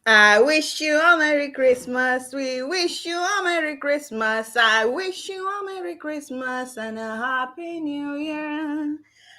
I wish you a Merry Christmas. We wish you a Merry Christmas. I wish you a Merry Christmas and a Happy New Year.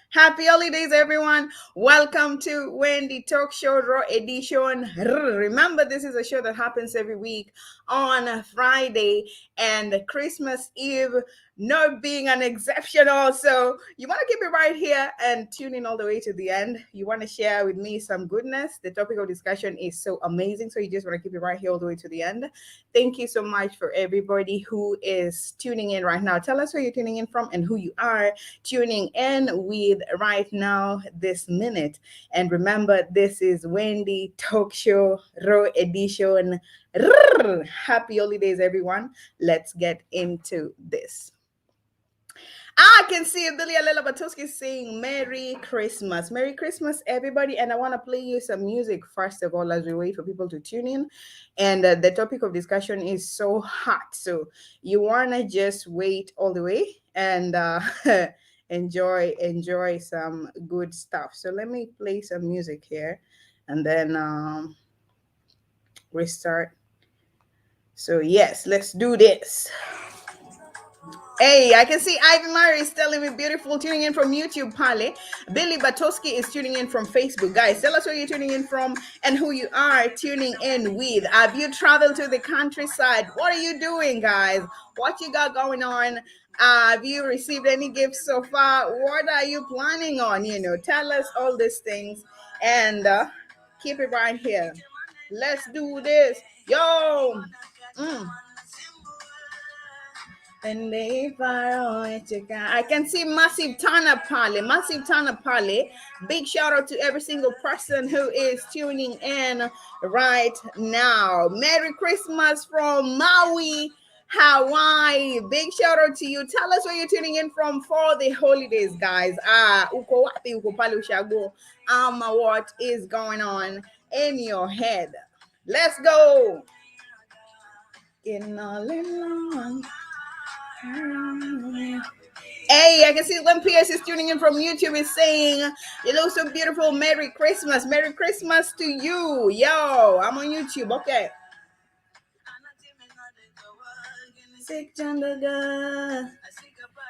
Happy holidays, everyone. Welcome to Wendy Talk Show Raw Edition. Remember, this is a show that happens every week on Friday and Christmas Eve not being an exception also. You want to keep it right here and tune in all the way to the end. You want to share with me some goodness. The topic of discussion is so amazing, so you just want to keep it right here all the way to the end. Thank you so much for everybody who is tuning in right now. Tell us where you're tuning in from and who you are tuning in with right now this minute. And remember, this is Wendy Talk Show Raw Edition. Happy holidays, everyone. Let's get into this. I can see Billy Alela Batuski saying Merry Christmas. Merry Christmas, everybody. And I want to play you some music first of all as we wait for people to tune in. And the topic of discussion is so hot. So you want to just wait all the way and enjoy some good stuff. So let me play some music here and then restart. So yes, let's do this. Hey, I can see Ivan Murray is telling me beautiful tuning in from YouTube, Pale. Billy Batoski is tuning in from Facebook. Guys, tell us where you're tuning in from and who you are tuning in with. Have you traveled to the countryside? What are you doing, guys? What you got going on? Have you received any gifts so far? What are you planning on? Tell us all these things and keep it right here. Let's do this. Yo! And I can see Massive Tana Pale. Big shout out to every single person who is tuning in right now. Merry Christmas from Maui, Hawaii. Big shout out to you. Tell us where you're tuning in from for the holidays, guys. Uko wapi uko pale ushago. What is going on in your head? Let's go. In all along. Hey, I can see Lynn Pierce is tuning in from YouTube. Is saying, "You look so beautiful. Merry Christmas. Merry Christmas to you." Yo, I'm on YouTube. Okay.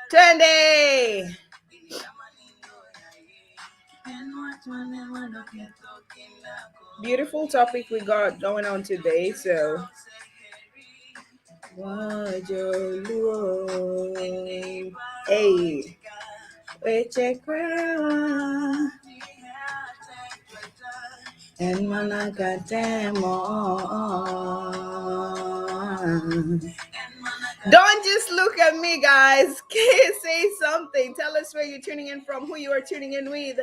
Trendy. Beautiful topic we got going on today. So. Hey. And don't just look at me, guys. Say something. Tell us where you're tuning in from, who you are tuning in with,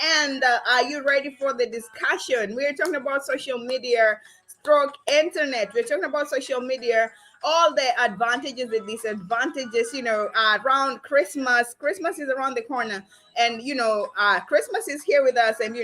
and are you ready for the discussion? We're talking about social media stroke internet. We're talking about social media, all the advantages, the disadvantages, around Christmas. Christmas is around the corner, and Christmas is here with us, and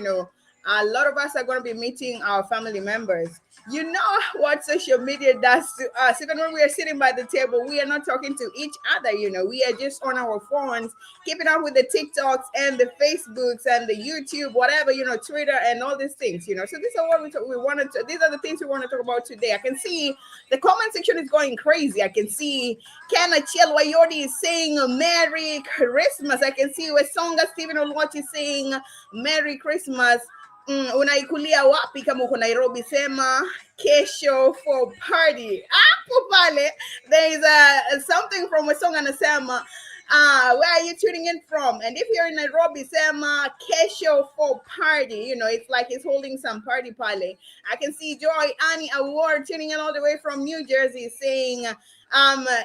a lot of us are going to be meeting our family members. You know what social media does to us. Even when we are sitting by the table, we are not talking to each other. We are just on our phones, keeping up with the TikToks and the Facebooks and the YouTube, whatever, Twitter and all these things. So these are what we wanted to. These are the things we want to talk about today. I can see the comment section is going crazy. I can see Kenna Chelwayodi is saying Merry Christmas. I can see Wesonga Stephen Olwachi saying Merry Christmas. Unaikulia wapi kama uko Nairobi? Sema kesho for party. Pale. There is something from Wesonga Nasema. Where are you tuning in from? And if you're in Nairobi, Sema kesho for party. It's like he's holding some party pale. I can see Joy Annie Award tuning in all the way from New Jersey saying,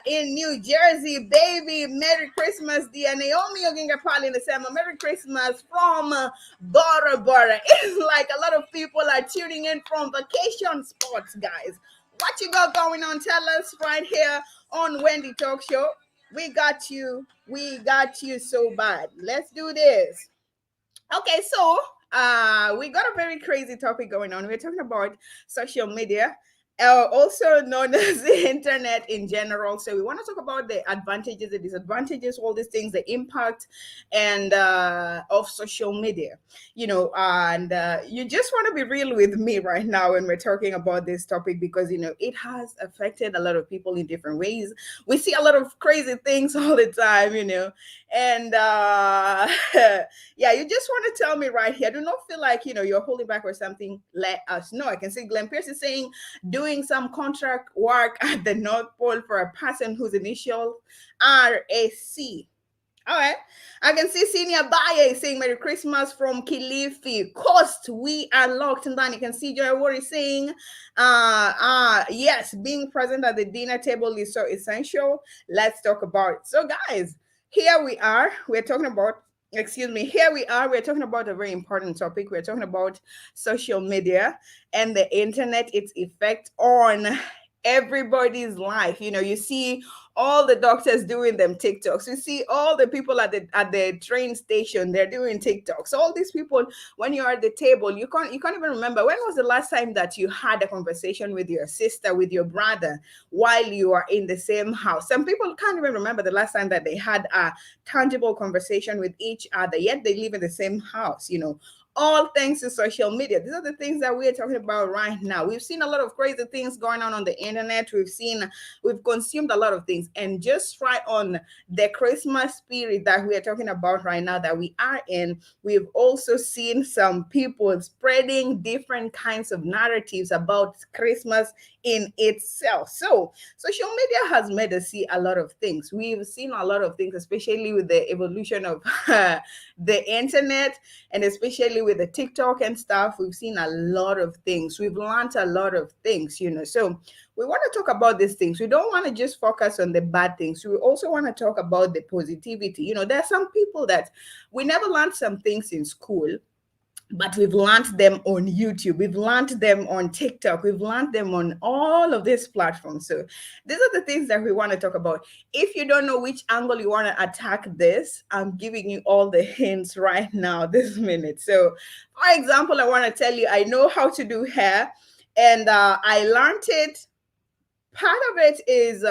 in New Jersey, baby, Merry Christmas, dear Naomi Oginga Pali in the summer. Merry Christmas from Bora Bora. It's like a lot of people are tuning in from vacation spots, guys. What you got going on? Tell us right here on Wendy Talk Show. We got you so bad. Let's do this. Okay, so we got a very crazy topic going on. We're talking about social media also known as the internet in general. So we want to talk about the advantages, the disadvantages, all these things, the impact and of social media. And you just want to be real with me right now when we're talking about this topic, because it has affected a lot of people in different ways. We see a lot of crazy things all the time, and yeah, you just want to tell me right here. Do not feel like you're holding back or something. Let us know. I can see Glenn Pierce is saying doing some contract work at the North Pole for a person whose initial RAC. All right. I can see Senior Baye saying Merry Christmas from Kilifi Coast. We are locked in. Then you can see Joy Worry saying, yes, being present at the dinner table is so essential. Let's talk about it. So, guys, here we are. We're talking about, excuse me, here we are. We're talking about a very important topic. We're talking about social media and the internet, its effect on everybody's life. You see all the doctors doing them TikToks. You see all the people at the train station, they're doing TikToks. All these people, when you're at the table, you can't even remember when was the last time that you had a conversation with your sister, with your brother, while you are in the same house. Some people can't even remember the last time that they had a tangible conversation with each other, yet they live in the same house. All thanks to social media. These are the things that we're talking about right now. We've seen a lot of crazy things going on the internet. We've consumed a lot of things. And just right on the Christmas spirit that we are talking about right now, that we are in, we've also seen some people spreading different kinds of narratives about Christmas in itself. So social media has made us see a lot of things. We've seen a lot of things, especially with the evolution of the internet, and especially with the TikTok and stuff. We've seen a lot of things. We've learned a lot of things. So we want to talk about these things. We don't want to just focus on the bad things. We also want to talk about the positivity. There are some people that we never learned some things in school, but we've learned them on YouTube. We've learned them on TikTok. We've learned them on all of these platforms. So these are the things that we want to talk about. If you don't know which angle you want to attack this, I'm giving you all the hints right now, this minute. So for example, I want to tell you, I know how to do hair, and I learned it. Part of it is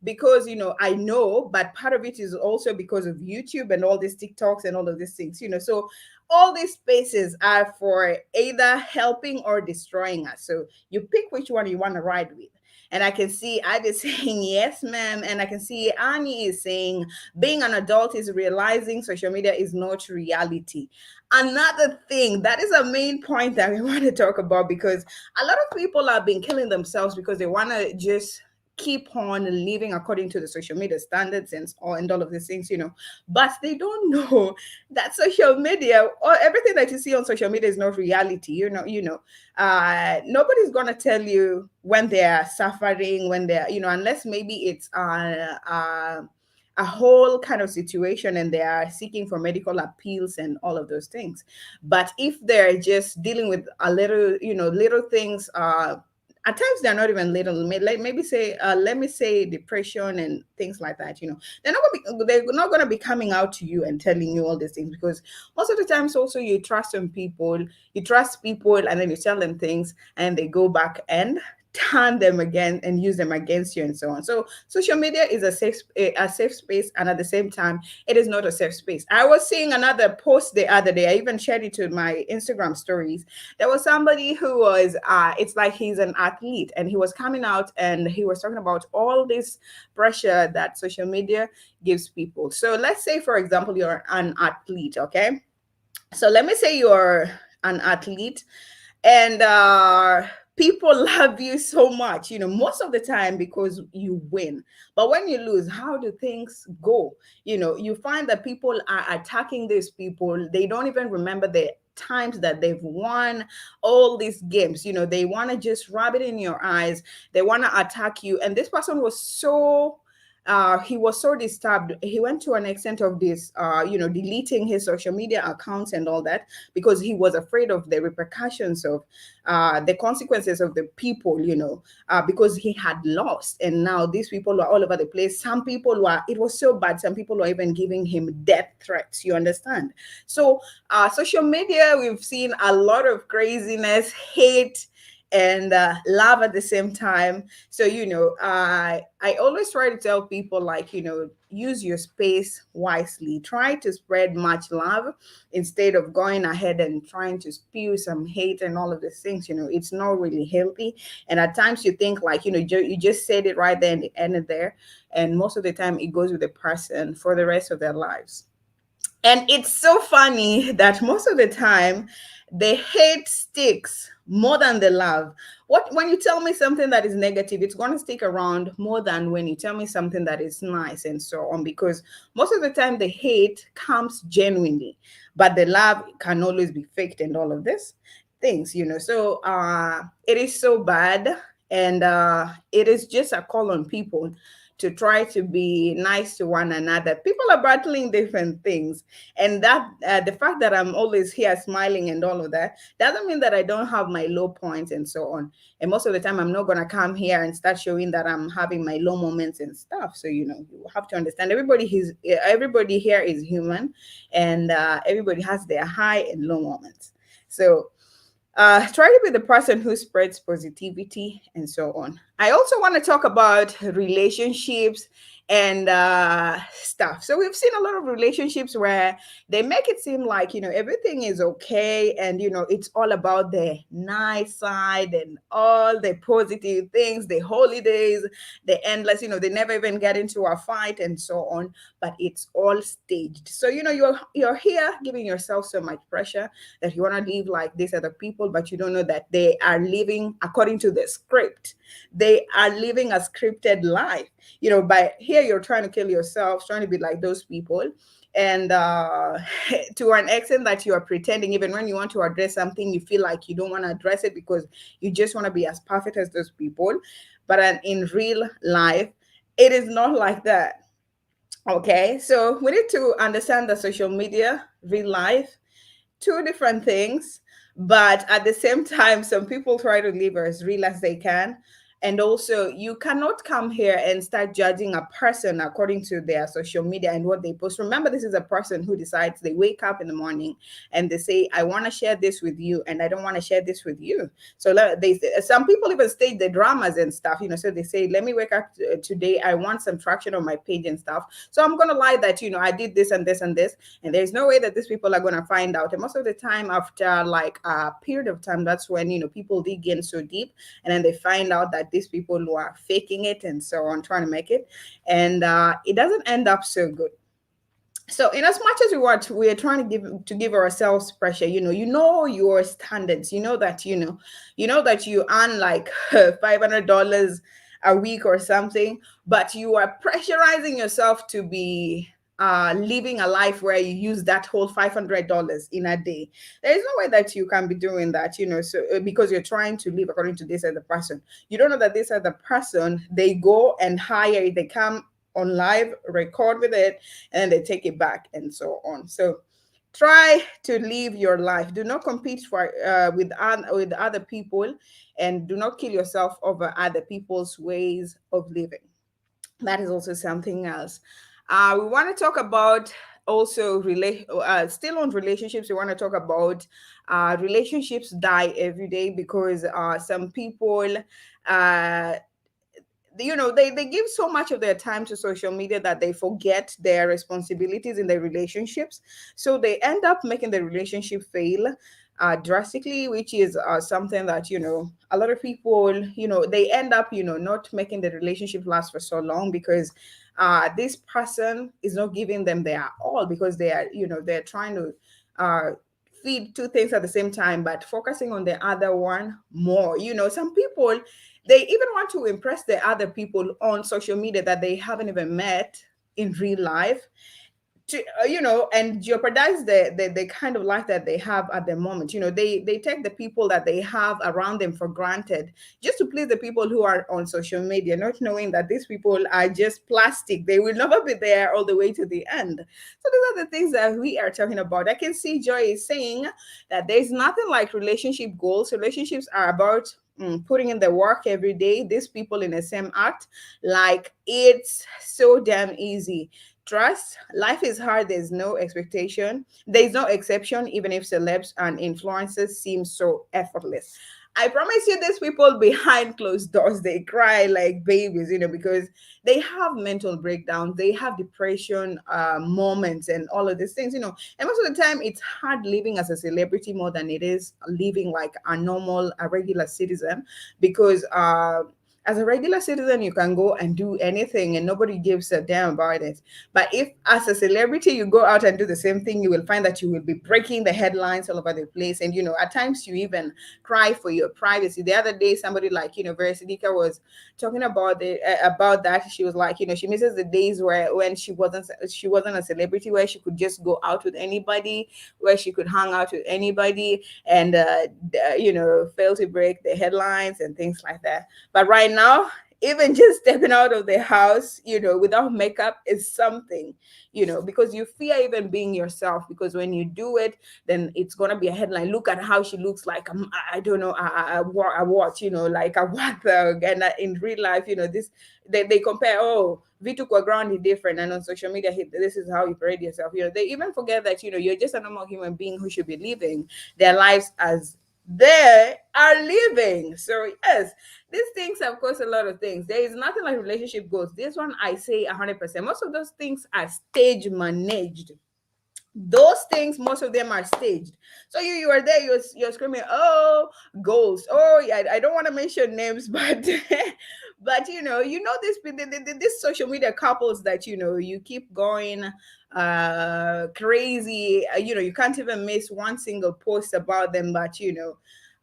because I know, but part of it is also because of YouTube and all these TikToks and all of these things. So all these spaces are for either helping or destroying us. So you pick which one you want to ride with. And I can see Ivy saying yes, ma'am. And I can see Annie is saying being an adult is realizing social media is not reality. Another thing that is a main point that we want to talk about, because a lot of people have been killing themselves because they want to just keep on living according to the social media standards and all of these things, but they don't know that social media or everything that you see on social media is not reality. Nobody's gonna tell you when they are suffering, when they're, unless maybe it's a whole kind of situation and they are seeking for medical appeals and all of those things. But if they're just dealing with a little, little things, at times they're not even little, maybe say let me say depression and things like that. They're not going to be coming out to you and telling you all these things, because most of the times also you trust people and then you tell them things and they go back and turn them again and use them against you and so on. So social media is a safe space, and at the same time it is not a safe space. I was seeing another post the other day. I even shared it to my Instagram stories. There was somebody who was it's like he's an athlete, and he was coming out and he was talking about all this pressure that social media gives people. So let's say, for example, you're an athlete. Okay, so let me say you're an athlete, and people love you so much, most of the time because you win. But when you lose, how do things go? You find that people are attacking these people. They don't even remember the times that they've won all these games. They want to just rub it in your eyes. They want to attack you. And this person was so he was so disturbed. He went to an extent of this, deleting his social media accounts and all that, because he was afraid of the repercussions of the consequences of the people, because he had lost. And now these people were all over the place. Some people were, it was so bad. Some people were even giving him death threats. You understand? So social media, we've seen a lot of craziness, hate, and love at the same time. So I always try to tell people, like, use your space wisely. Try to spread much love instead of going ahead and trying to spew some hate and all of these things. It's not really healthy. And at times you think, like, you just said it right there and the end of there, and most of the time it goes with the person for the rest of their lives. And it's so funny that most of the time the hate sticks more than the love. What When you tell me something that is negative, it's going to stick around more than when you tell me something that is nice and so on, because most of the time the hate comes genuinely, but the love can always be faked and all of this things. So it is so bad, and it is just a call on people to try to be nice to one another. People are battling different things, and that the fact that I'm always here smiling and all of that doesn't mean that I don't have my low points and so on. And most of the time I'm not going to come here and start showing that I'm having my low moments and stuff. So you have to understand, everybody here is human, and everybody has their high and low moments. So try to be the person who spreads positivity and so on. I also want to talk about relationships and stuff. So we've seen a lot of relationships where they make it seem like, everything is okay, and it's all about the nice side and all the positive things, the holidays, the endless, they never even get into a fight and so on, but it's all staged. So you're here giving yourself so much pressure that you want to live like these other people, but you don't know that they are living according to the script. They are living a scripted life. By here, you're trying to kill yourself, trying to be like those people. And to an extent that you are pretending, even when you want to address something, you feel like you don't want to address it because you just want to be as perfect as those people. But in real life, it is not like that. Okay, so we need to understand that social media, real life, two different things, but at the same time some people try to live as real as they can. And also, you cannot come here and start judging a person according to their social media and what they post. Remember, this is a person who decides, they wake up in the morning and they say, I want to share this with you and I don't want to share this with you. So some people even stage the dramas and stuff, so they say, let me wake up today, I want some traction on my page and stuff, so I'm going to lie that I did this and this and this, and there's no way that these people are going to find out. And most of the time, after like a period of time, that's when people dig in so deep, and then they find out that these people who are faking it and so on, trying to make it, and it doesn't end up so good. So in as much as we are trying to give ourselves pressure, your standards, that you earn like $500 a week or something, but you are pressurizing yourself to be living a life where you use that whole $500 in a day. There is no way that you can be doing that, so because you're trying to live according to this other person. You don't know that this other person, they go and hire, they come on live, record with it, and then they take it back and so on. So try to live your life. Do not compete with other people, and do not kill yourself over other people's ways of living. That is also something else. We want to talk about also still on relationships. We want to talk about relationships die every day because some people uh, they give so much of their time to social media that they forget their responsibilities in their relationships, so they end up making the relationship fail drastically, which is something that a lot of people they end up not making the relationship last for so long because this person is not giving them their all, because they are they're trying to uh, feed two things at the same time, but focusing on the other one more. Some people, they even want to impress the other people on social media that they haven't even met in real life, to and jeopardize the kind of life that they have at the moment. They take the people that they have around them for granted just to please the people who are on social media, not knowing that these people are just plastic. They will never be there all the way to the end. So these are the things that we are talking about. I can see Joy is saying that there's nothing like relationship goals. Relationships are about putting in the work every day. These people in the same act, like, it's so damn easy. Trust, life is hard. There's no expectation. There's no exception, even if celebs and influencers seem so effortless. I promise you, these people behind closed doors, they cry like babies, because they have mental breakdowns, they have depression moments, and all of these things, And most of the time, it's hard living as a celebrity more than it is living like a regular citizen, because as a regular citizen, you can go and do anything and nobody gives a damn about it. But if, as a celebrity, you go out and do the same thing, you will find that you will be breaking the headlines all over the place. And, at times you even cry for your privacy. The other day, somebody like, Verisidika was talking about that. She was like, she misses the days where when she wasn't a celebrity, where she could just go out with anybody, where she could hang out with anybody, and fail to break the headlines and things like that. But right now, even just stepping out of the house, without makeup is something, because you fear even being yourself. Because when you do it, then it's gonna be a headline. Look at how she looks like. I don't know. I watch, like a what and in real life, this they compare. Oh, Vitu Kwaground is different, and on social media, this is how you parade yourself. They even forget that you're just a normal human being who should be living their lives as they are living. So yes, these things have caused a lot of things. There is nothing like relationship goals. This one I say 100%. Most of those things are stage managed. Those things, most of them are staged. So you are there, you're screaming, oh, goals. Oh yeah, I don't want to mention names, but but this social media couples that you keep going crazy. You can't even miss one single post about them, but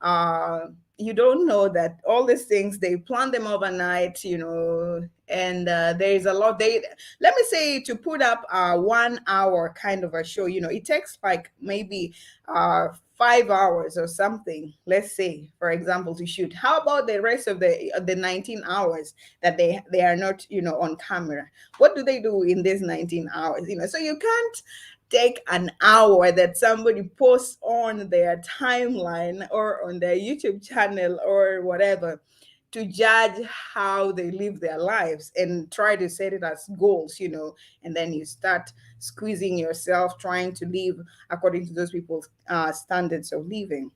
uh you don't know that all these things, they plan them overnight, and there is a lot. They Let me say, to put up a 1 hour kind of a show, it takes like maybe 5 hours or something, let's say, for example, to shoot. How about the rest of the 19 hours that they are not on camera? What do they do in these 19 hours? So you can't take an hour that somebody posts on their timeline or on their YouTube channel or whatever to judge how they live their lives and try to set it as goals, and then you start squeezing yourself trying to live according to those people's standards of living.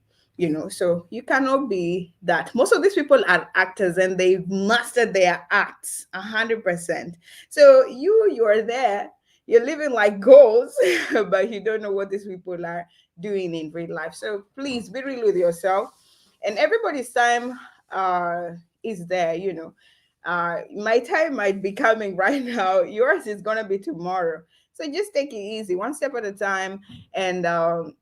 So you cannot be that. Most of these people are actors and they've mastered their acts 100%. So you are there, you're living like goals, but you don't know what these people are doing in real life. So please be real with yourself. And everybody's time is there. My time might be coming right now. Yours is gonna be tomorrow. So just take it easy, one step at a time, and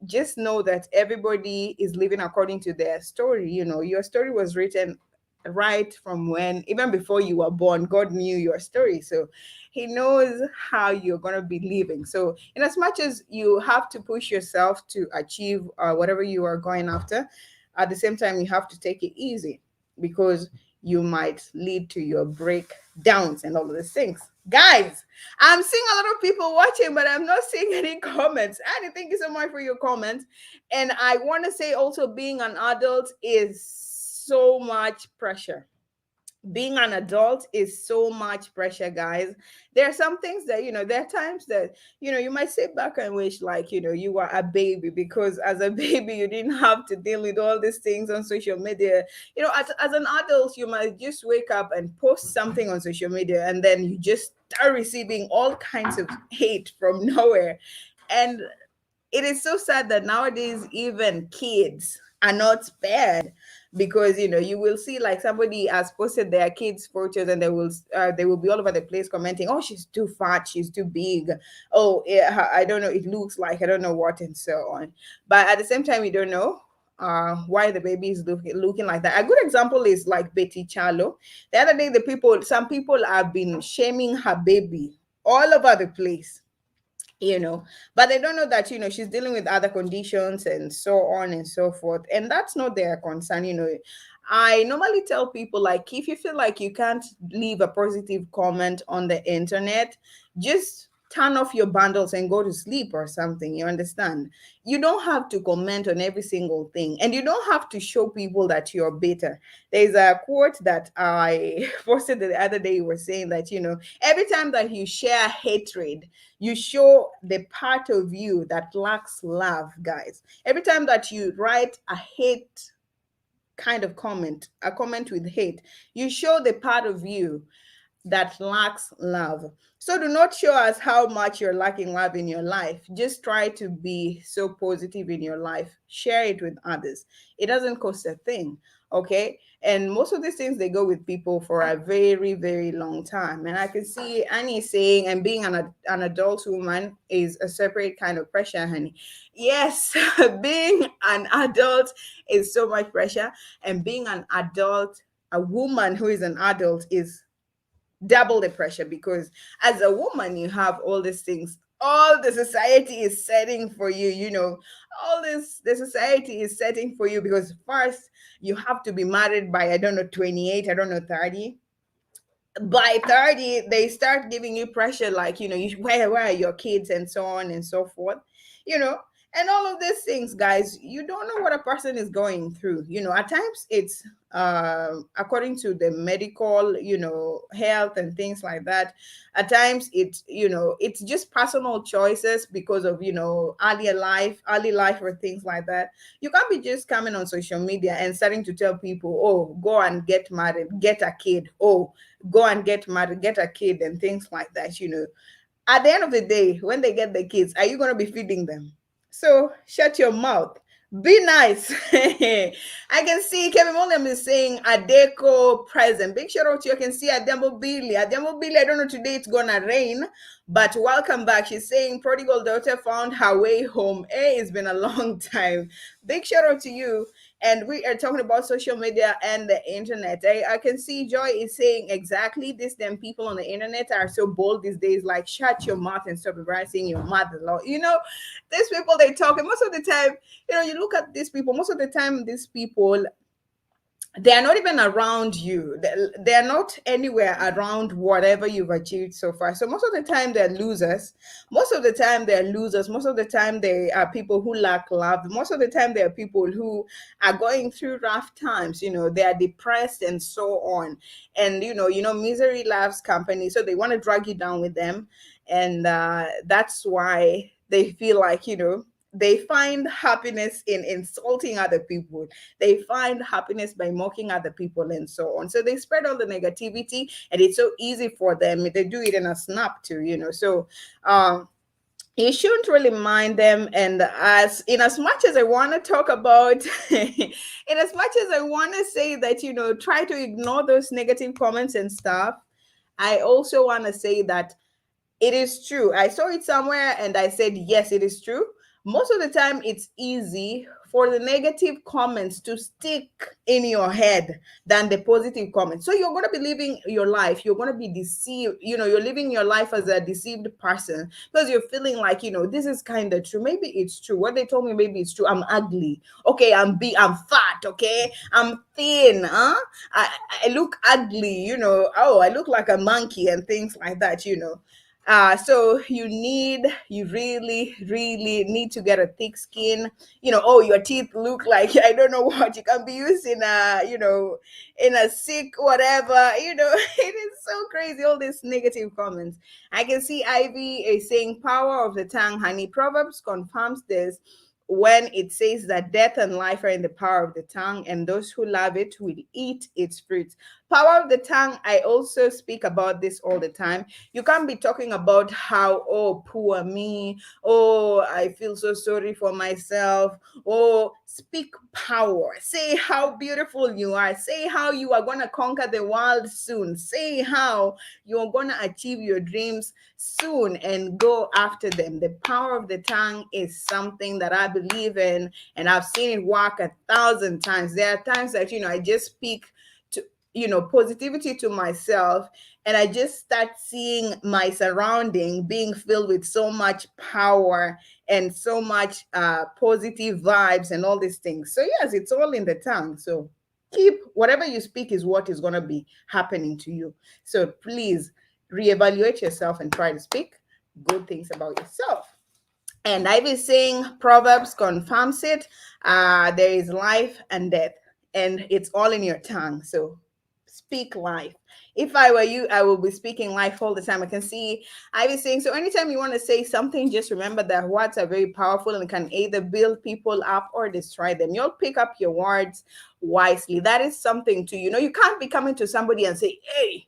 just know that everybody is living according to their story. Your story was written right from when, even before you were born. God knew your story, so He knows how you're gonna be living. So, in as much as you have to push yourself to achieve whatever you are going after, at the same time you have to take it easy, because you might lead to your breakdowns and all of these things. Guys, I'm seeing a lot of people watching, but I'm not seeing any comments. Annie, thank you so much for your comments. And I want to say also, being an adult is so much pressure. Being an adult is so much pressure, guys. There are some things that, there are times that, you might sit back and wish, like, you were a baby, because as a baby, you didn't have to deal with all these things on social media. As an adult, you might just wake up and post something on social media, and then you just start receiving all kinds of hate from nowhere. And it is so sad that nowadays even kids are not spared, because you will see, like, somebody has posted their kids photos, and they will be all over the place commenting, oh, she's too fat, she's too big, oh yeah, I don't know, it looks like I don't know what, and so on. But at the same time, you don't know why the baby is looking like that. A good example is like Betty Charlo. The other day, some people have been shaming her baby all over the place, but they don't know that she's dealing with other conditions and so on and so forth, and that's not their concern. I normally tell people, like, if you feel like you can't leave a positive comment on the internet, just turn off your bundles and go to sleep or something. You understand? You don't have to comment on every single thing, and you don't have to show people that you're better. There's a quote that I posted the other day. You were saying that every time that you share hatred, you show the part of you that lacks love, guys. Every time that you write a hate kind of comment, a comment with hate, you show the part of you that lacks love. So do not show us how much you're lacking love in your life. Just try to be so positive in your life. Share it with others. It doesn't cost a thing. Okay. And most of these things they go with people for a very, very long time. And I can see Annie saying, and being an adult woman is a separate kind of pressure, honey. Yes, being an adult is so much pressure. And being an adult, a woman who is an adult is double the pressure, because as a woman you have all these things, all the society is setting for you, all this the society is setting for you, because first you have to be married by, I don't know, 28, I don't know, 30. By 30 they start giving you pressure, like, where are your kids, and so on and so forth, you know and all of these things, guys. You don't know what a person is going through. At times it's according to the medical, health and things like that. At times it's just personal choices because of, early life or things like that. You can't be just coming on social media and starting to tell people, oh, go and get married, get a kid, oh, go and get married, get a kid, and things like that. At the end of the day, when they get the kids, are you going to be feeding them? So shut your mouth. Be nice. I can see Kevin Williams is saying Adeko present. Big shout out to you. I can see Ademo Billy. Ademo Billy, I don't know today it's gonna rain, but welcome back. She's saying prodigal daughter found her way home. Hey, it's been a long time. Big shout out to you. And we are talking about social media and the internet. I can see Joy is saying exactly this. Them people on the internet are so bold these days, like shut your mouth and stop embarrassing your mother-in-law. These people they talk, and most of the time, you look at these people, most of the time, these people, they are not even around you. They are not anywhere around whatever you've achieved so far. So most of the time they're losers. Most of the time they're losers. Most of the time they are people who lack love. Most of the time they are people who are going through rough times. They are depressed and so on. And misery loves company. So they want to drag you down with them. And that's why they feel like, they find happiness in insulting other people. They find happiness by mocking other people and so on. So they spread all the negativity, and it's so easy for them. They do it in a snap too. So you shouldn't really mind them. And as much as I want to talk about, in as much as I want to say that, try to ignore those negative comments and stuff, I also want to say that it is true. I saw it somewhere and I said, yes, it is true. Most of the time, it's easy for the negative comments to stick in your head than the positive comments. So you're going to be living your life. You're going to be deceived. You're living your life as a deceived person because you're feeling like, this is kind of true. Maybe it's true. What they told me, maybe it's true. I'm ugly. Okay, I'm fat. Okay, I'm thin. I look ugly. Oh, I look like a monkey and things like that. So you really, really need to get a thick skin. Oh, your teeth look like I don't know what. You can be used in a sick whatever. It is so crazy. All these negative comments. I can see Ivy is saying power of the tongue, honey. Proverbs confirms this when it says that death and life are in the power of the tongue, and those who love it will eat its fruits. Power of the tongue, I also speak about this all the time. You can't be talking about how, oh, poor me, oh, I feel so sorry for myself. Oh, speak power. Say how beautiful you are. Say how you are going to conquer the world soon. Say how you're going to achieve your dreams soon and go after them. The power of the tongue is something that I believe in, and I've seen it work 1,000 times. There are times that, I just speak to, positivity to myself, and I just start seeing my surrounding being filled with so much power and so much positive vibes and all these things. So yes, it's all in the tongue. So keep whatever you speak is what is going to be happening to you. So please reevaluate yourself and try to speak good things about yourself. And I was saying Proverbs confirms it. There is life and death, and it's all in your tongue. So speak life. If I were you, I will be speaking life all the time. I can see I was saying, so anytime you want to say something, just remember that words are very powerful and can either build people up or destroy them. You'll pick up your words wisely. That is something to, you can't be coming to somebody and say, hey,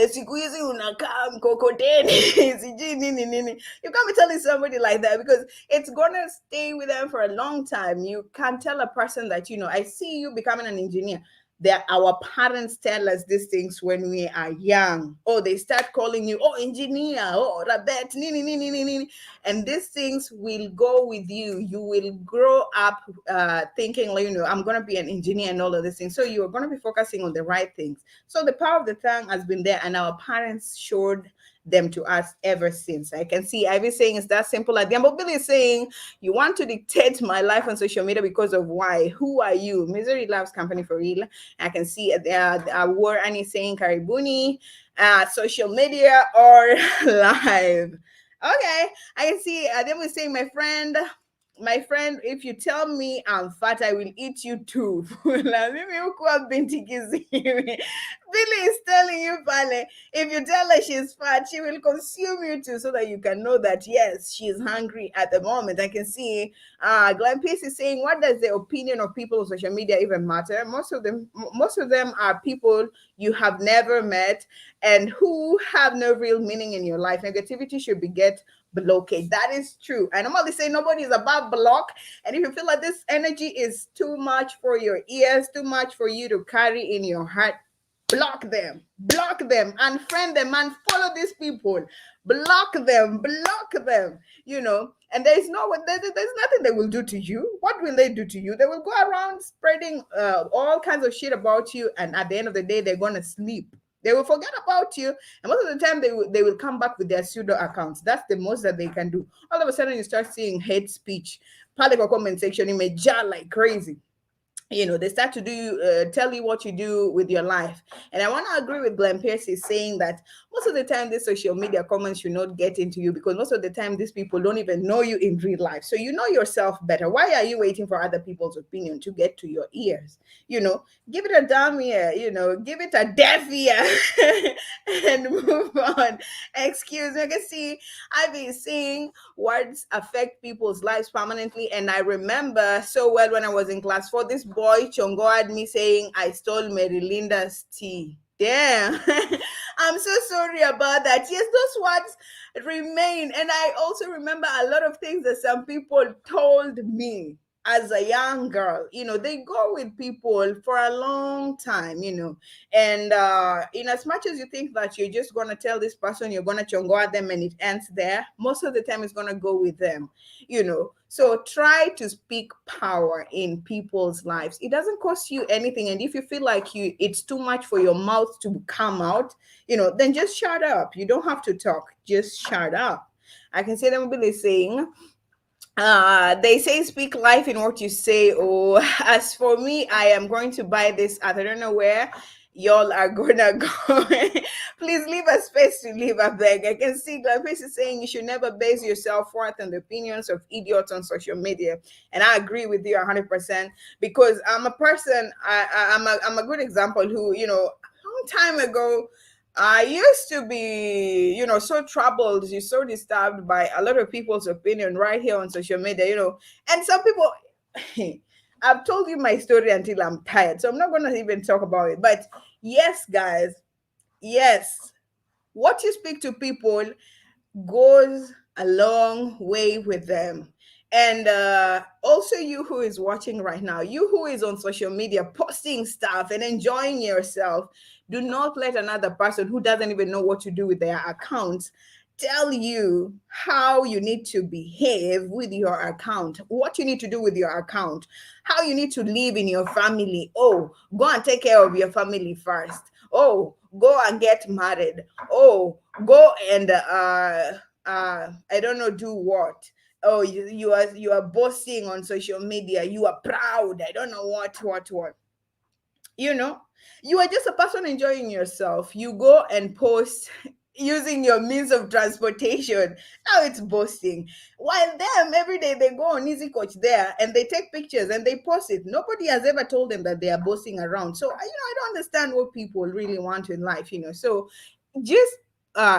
siku hizi unakaa mkokoteni, sijui nini nini. You can't be telling somebody like that because it's gonna stay with them for a long time. You can't tell a person that, I see you becoming an engineer. That our parents tell us these things when we are young. Oh, they start calling you, oh, engineer, oh, Rabet, nini, nini, nini, nini. And these things will go with you. You will grow up thinking, like, I'm going to be an engineer and all of these things. So you are going to be focusing on the right things. So the power of the tongue has been there, and our parents showed them to us ever since. I can see Ivy saying it's that simple. Adembo Billy is saying, you want to dictate my life on social media because of why? Who are you? Misery loves company for real. I can see War Annie saying Karibuni, social media or live. Okay, I can see them was saying my friend, if you tell me I'm fat, I will eat you too. Billy is telling you, Pale, if you tell her she's fat, she will consume you too, so that you can know that yes, she's hungry at the moment. I can see Glenn Peace is saying, what does the opinion of people on social media even matter? Most of them are people you have never met and who have no real meaning in your life. Negativity should be get blockade. That is true. I normally say nobody is above block. And if you feel like this energy is too much for your ears, too much for you to carry in your heart, block them, unfriend them, and follow these people. Block them, and there's nothing they will do to you. What will they do to you? They will go around spreading all kinds of shit about you, and at the end of the day, they're gonna sleep. They will forget about you, and most of the time they will come back with their pseudo accounts. That's the most that they can do. All of a sudden, you start seeing hate speech, public comment section, you may jar like crazy. They start to tell you what you do with your life. And I want to agree with Glenn Pierce is saying that most of the time these social media comments should not get into you, because most of the time these people don't even know you in real life. So you know yourself better. Why are you waiting for other people's opinion to get to your ears? Give it a dumb ear, give it a deaf ear and move on. Excuse me. I can see I've been seeing words affect people's lives permanently. And I remember so well when I was in class 4, this boy Chongo had me saying I stole Mary Linda's tea. Damn. I'm so sorry about that. Yes, those words remain. And I also remember a lot of things that some people told me as a young girl. They go with people for a long time, and in as much as you think that you're just going to tell this person you're going to chongo at them and it ends there, most of the time it's going to go with them. So try to speak power in people's lives. It doesn't cost you anything, and if you feel like it's too much for your mouth to come out, then just shut up. You don't have to talk, just shut up. I can see them really saying, they say speak life in what you say. Oh, as for me, I am going to buy this at I don't know where y'all are gonna go. Please leave a space to live, I beg. I can see Glavis is saying you should never base your self-worth on the opinions of idiots on social media. And I agree with you 100%, because I'm a person, I'm a good example who, a long time ago, I used to be, so troubled, so disturbed by a lot of people's opinion right here on social media, and some people, I've told you my story until I'm tired, so I'm not going to even talk about it. But yes, guys, yes, what you speak to people goes a long way with them. And also, you who is watching right now, you who is on social media posting stuff and enjoying yourself, do not let another person who doesn't even know what to do with their accounts tell you how you need to behave with your account, what you need to do with your account, how you need to live in your family. Oh, go and take care of your family first. Oh, go and get married. Oh, go and I don't know, do what. Oh, you are boasting on social media. You are proud. I don't know what. You are just a person enjoying yourself. You go and post using your means of transportation. Now it's boasting. While them, every day they go on Easy Coach there and they take pictures and they post it. Nobody has ever told them that they are boasting around. So, I don't understand what people really want in life. So just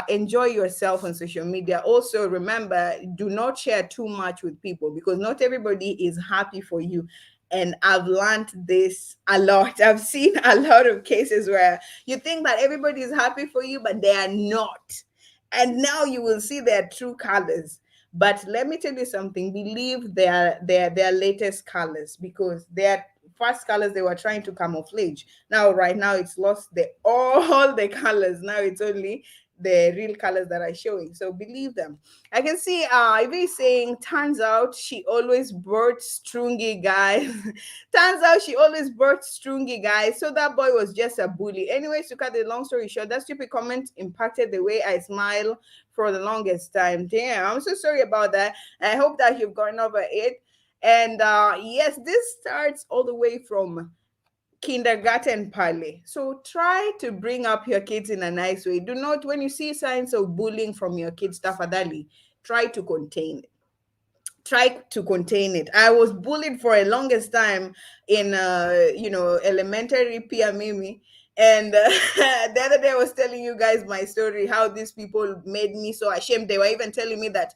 enjoy yourself on social media. Also, remember, do not share too much with people because not everybody is happy for you. And I've learned this a lot. I've seen a lot of cases where you think that everybody is happy for you, but they are not. And now you will see their true colors. But let me tell you something, believe their latest colors, because their first colors they were trying to camouflage. Now, right now, it's lost all the colors. Now it's only the real colors that are showing. So believe them. I can see Ivy saying, turns out she always birthed Strungy guys. Turns out she always birthed Strungy guys. So that boy was just a bully. Anyways, to cut the long story short, that stupid comment impacted the way I smile for the longest time. Damn, I'm so sorry about that. I hope that you've gotten over it. And yes, this starts all the way from kindergarten pale. So try to bring up your kids in a nice way. Do not, when you see signs of bullying from your kids, tafadhali, try to contain it. Try to contain it. I was bullied for a longest time in elementary Pia Mimi. And the other day I was telling you guys my story, how these people made me so ashamed. They were even telling me that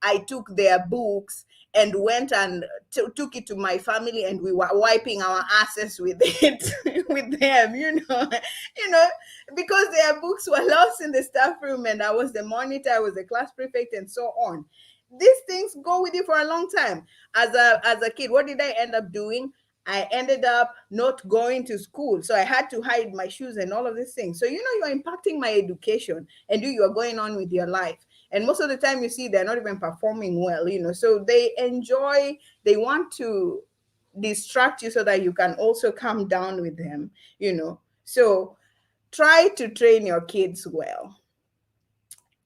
I took their books and went and took it to my family, and we were wiping our asses with it with them, you know, because their books were lost in the staff room, and I was the monitor, I was the class prefect, and so on. These things go with you for a long time. As a kid, what did I end up doing? I ended up not going to school, so I had to hide my shoes and all of these things. So you're impacting my education, and you are going on with your life. And most of the time, you see they're not even performing well. So they want to distract you so that you can also come down with them. So try to train your kids well,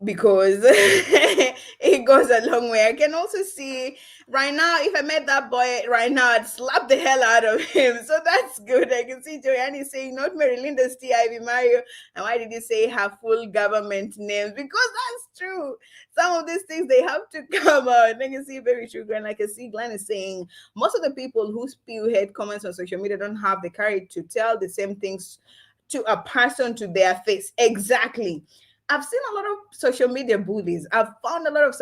because it goes a long way. I can also see right now, if I met that boy right now, I'd slap the hell out of him. So that's good. I can see Joanne saying, not Marilinda's T. Ivy Mario. And why did you say her full government names? Because that's true. Some of these things, they have to come out. I can see Very True Glenn. I can see Glenn is saying, most of the people who spearhead comments on social media don't have the courage to tell the same things to a person to their face. Exactly. I've seen a lot of social media bullies. I've found a lot of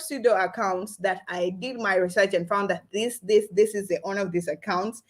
pseudo accounts that I did my research and found that this is the owner of these accounts.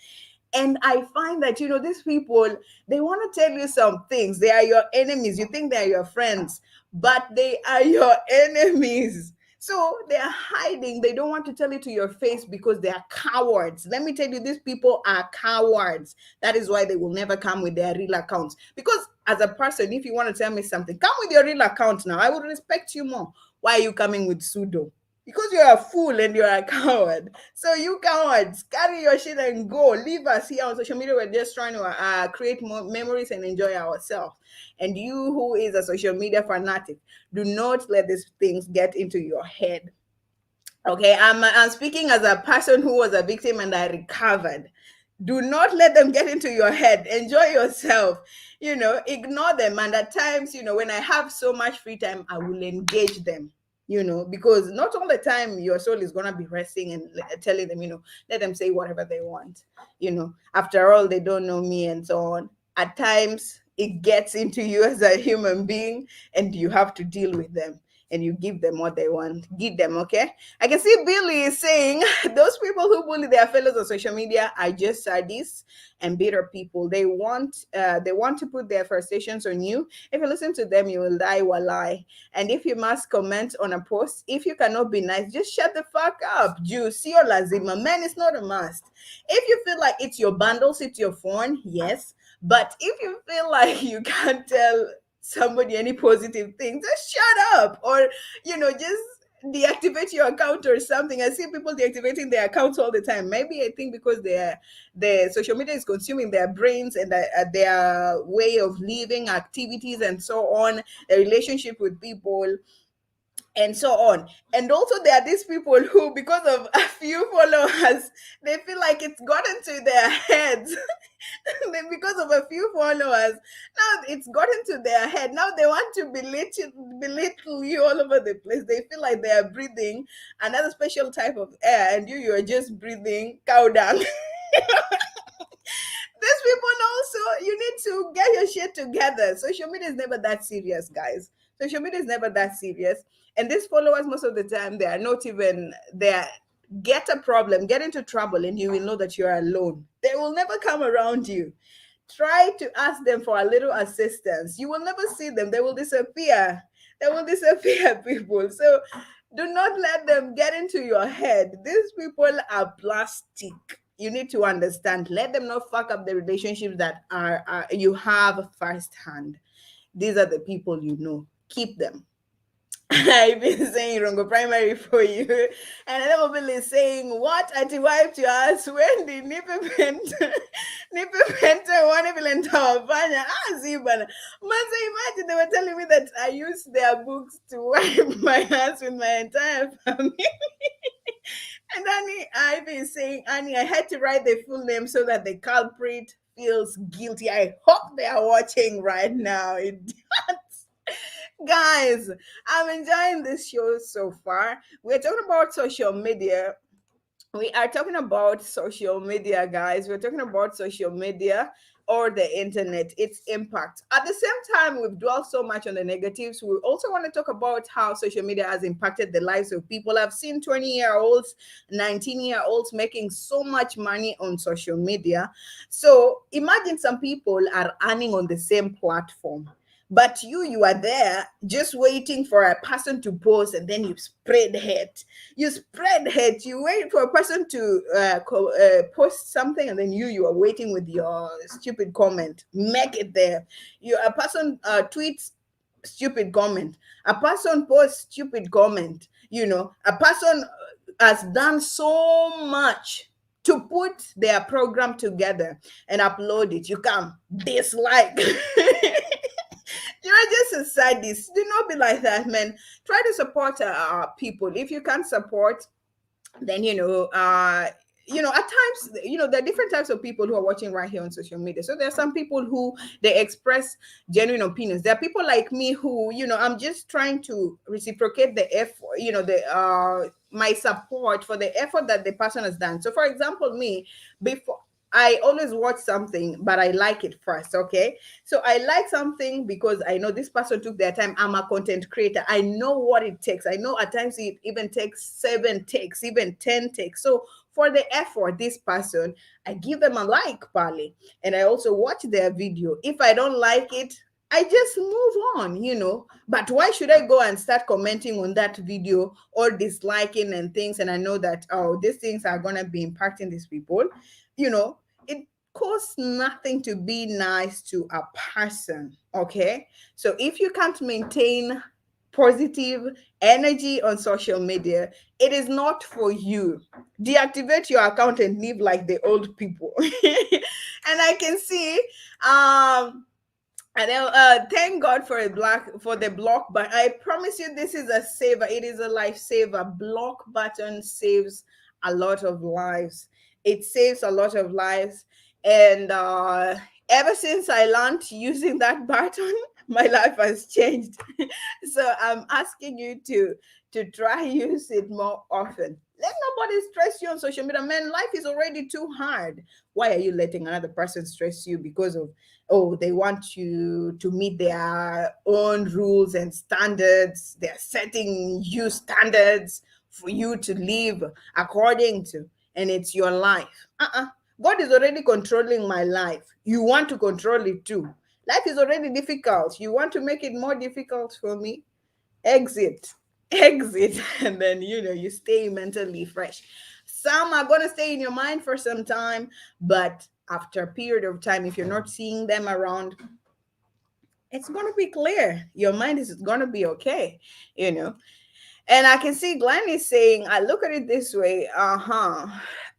And I find that, these people, they want to tell you some things. They are your enemies. You think they are your friends, but they are your enemies. So they are hiding. They don't want to tell it to your face because they are cowards. Let me tell you, these people are cowards. That is why they will never come with their real accounts. Because as a person, if you want to tell me something, come with your real account now. I would respect you more. Why are you coming with pseudo? Because you're a fool and you're a coward. So you cowards, carry your shit and go. Leave us here on social media. We're just trying to create more memories and enjoy ourselves. And you who is a social media fanatic, do not let these things get into your head. Okay, I'm speaking as a person who was a victim and I recovered. Do not let them get into your head. Enjoy yourself. Ignore them. And at times, when I have so much free time, I will engage them. Because not all the time your soul is gonna be resting and telling them, let them say whatever they want. After all, they don't know me and so on. At times, it gets into you as a human being, and you have to deal with them, and you give them what they want. Give them, okay? I can see Billy is saying those people who bully their fellows on social media are just sadists and bitter people. They want to put their frustrations on you. If you listen to them, you will die walai. And if you must comment on a post, if you cannot be nice, just shut the fuck up. Juice, your lazima. Man, it's not a must. If you feel like it's your bundles, it's your phone, yes. But if you feel like you can't tell somebody any positive thing, just shut up, or just deactivate your account or something. I see people deactivating their accounts all the time. Maybe I think because the social media is consuming their brains and their way of living, activities, and so on, the relationship with people and so on. And also there are these people who, because of a few followers, they feel like it's gotten to their heads because because of a few followers. Now it's gotten to their head. Now they want to belittle you all over the place. They feel like they are breathing another special type of air, and you are just breathing cow dung. These people also, you need to get your shit together. Social media is never that serious, guys. Social media is never that serious. And these followers, most of the time, they are not even there. Get a problem, get into trouble, and you will know that you are alone. They will never come around you. Try to ask them for a little assistance. You will never see them. They will disappear. They will disappear, people. So do not let them get into your head. These people are plastic. You need to understand. Let them not fuck up the relationships that are you have firsthand. These are the people you know. Keep them. I've been saying Rongo Primary for you. And another people is saying, what at the wife to us when the Nipe Penta one people in Tawabanya. Ah, see, but imagine they were telling me that I used their books to wipe my hands with my entire family. And Annie, I've been saying, Annie, I had to write the full name so that the culprit feels guilty. I hope they are watching right now. Guys, I'm enjoying this show so far. We're talking about social media. We are talking about social media, guys. We're talking about social media or the internet, its impact. At the same time, we've dwelled so much on the negatives. We also want to talk about how social media has impacted the lives of people. I've seen 20-year-olds, 19-year-olds making so much money on social media. So imagine some people are earning on the same platform, but you are there just waiting for a person to post, and then you spread hate. You spread hate. You wait for a person to post something, and then you are waiting with your stupid comment. Make it there. A person tweets stupid comment. A person posts stupid comment. A person has done so much to put their program together and upload it. You can dislike. You're just a sadist. Do not be like that, man. Try to support people. If you can't support, then at times, there are different types of people who are watching right here on social media. So there are some people who they express genuine opinions. There are people like me who, I'm just trying to reciprocate the effort, the my support for the effort that the person has done. So for example, me, before I always watch something, but I like it first. Okay. So I like something because I know this person took their time. I'm a content creator. I know what it takes. I know at times it even takes 7 takes, even 10 takes. So for the effort, this person, I give them a like, Pali. And I also watch their video. If I don't like it, I just move on. But why should I go and start commenting on that video or disliking and things? And I know that, oh, these things are going to be impacting these people. It costs nothing to be nice to a person. Okay. So if you can't maintain positive energy on social media, it is not for you. Deactivate your account and live like the old people. And I can see and thank God for the block, but I promise you this is a saver. It is a lifesaver. Block button saves a lot of lives. It saves a lot of lives. And ever since I learned using that button, my life has changed. So I'm asking you to try use it more often. Let nobody stress you on social media. Man, life is already too hard. Why are you letting another person stress you because of, oh, they want you to meet their own rules and standards? They're setting you standards for you to live according to, and it's your life. God is already controlling my life. You want to control it too. Life is already difficult. You want to make it more difficult for me? Exit. And then you stay mentally fresh. Some are going to stay in your mind for some time, but after a period of time, if you're not seeing them around, it's going to be clear. Your mind is going to be okay. And I can see Glenn is saying, I look at it this way. Am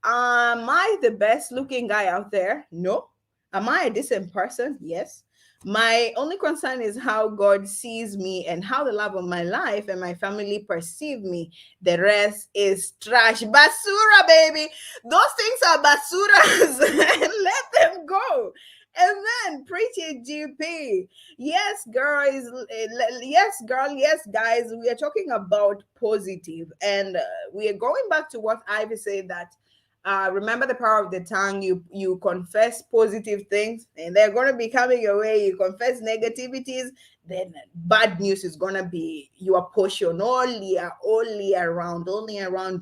I the best looking guy out there? No. Am I a decent person? Yes. My only concern is how God sees me and how the love of my life and my family perceive me. The rest is trash. Basura, baby. Those things are basuras. Let them go. Amen. Preach it, GP. Yes, girls. Yes, girl. Yes, guys. We are talking about positive, and we are going back to what Ivy said that. Remember the power of the tongue. You confess positive things, and they're going to be coming your way. You confess negativities, then bad news is going to be your portion only around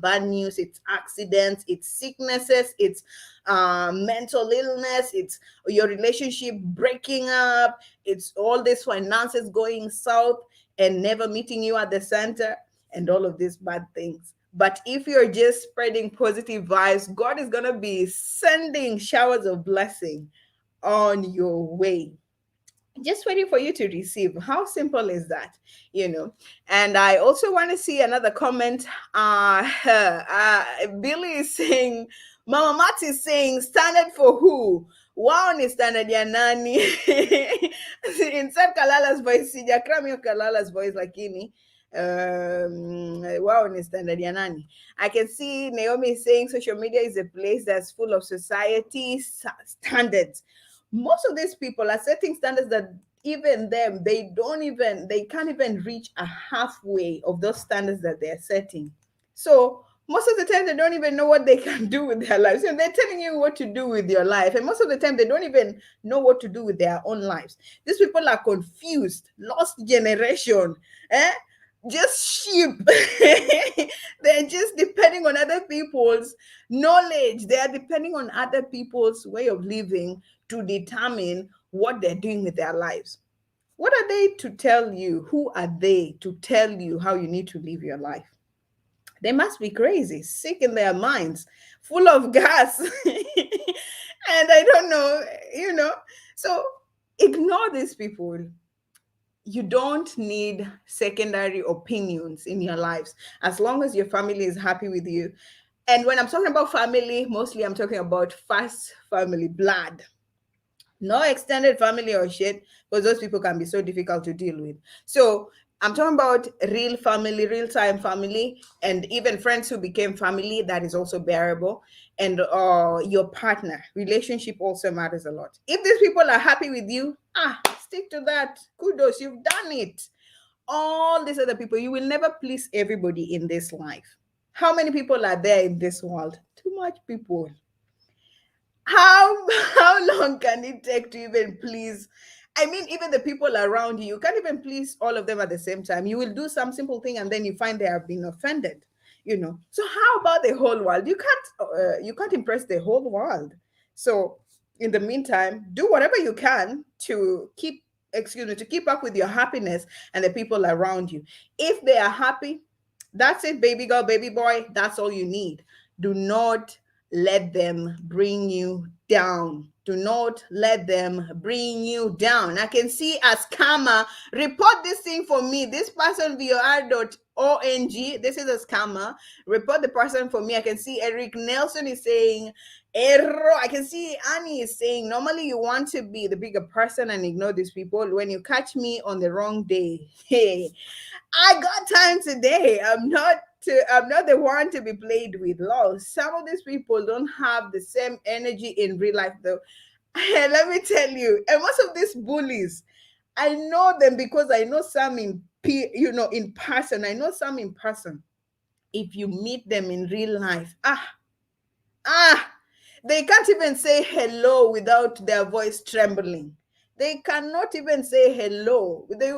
bad news. It's accidents, it's sicknesses, it's mental illness, it's your relationship breaking up, it's all these finances going south and never meeting you at the center, and all of these bad things. But if you're just spreading positive vibes, God is going to be sending showers of blessing on your way, just waiting for you to receive. How simple is that? you know and I also want to see another comment. Billy is saying, Mama Matt is saying, standard for who? Wow, ni standard ya nani? Insert Kalala's voice, sijakramio Kalala's voice lakini wow, ni standard ya nani? I can see Naomi is saying social media is a place that's full of society standards. Most of these people are setting standards that even them, they can't even reach a halfway of those standards that they're setting. So most of the time they don't even know what they can do with their lives, and they're telling you what to do with your life, and most of the time they don't even know what to do with their own lives. These people are confused, lost generation, eh? Just sheep. They're just depending on other people's knowledge. They are depending on other people's way of living to determine what they're doing with their lives. What are they to tell you? Who are they to tell you how you need to live your life? They must be crazy, sick in their minds, full of gas. And I don't know. So ignore these people. You don't need secondary opinions in your lives as long as your family is happy with you. And when I'm talking about family, mostly I'm talking about first family, blood. No extended family or shit, because those people can be so difficult to deal with. So I'm talking about real family, real time family, and even friends who became family. That is also bearable. And your partner relationship also matters a lot. If these people are happy with you, stick to that. Kudos, you've done it. All these other people, you will never please everybody in this life. How many people are there in this world? Too much people. How long can it take to even please? I mean, even the people around you can't even please all of them at the same time. You will do some simple thing and then you find they have been offended. So how about the whole world? You can't impress the whole world. So in the meantime, do whatever you can to keep up with your happiness and the people around you. If they are happy, that's it, baby girl, baby boy. That's all you need. Do not let them bring you down. Do not let them bring you down. I can see as scammer. Report this thing for me. This person VOR.ONG. This is a scammer. Report the person for me. I can see Eric Nelson is saying error. I can see Annie is saying normally you want to be the bigger person and ignore these people. When you catch me on the wrong day, hey, I got time today. I'm not the one to be played with. Lol. Some of these people don't have the same energy in real life though. And let me tell you, and most of these bullies, I know them because I know some in person. I know some in person. If you meet them in real life, ah, they can't even say hello without their voice trembling. They cannot even say hello. These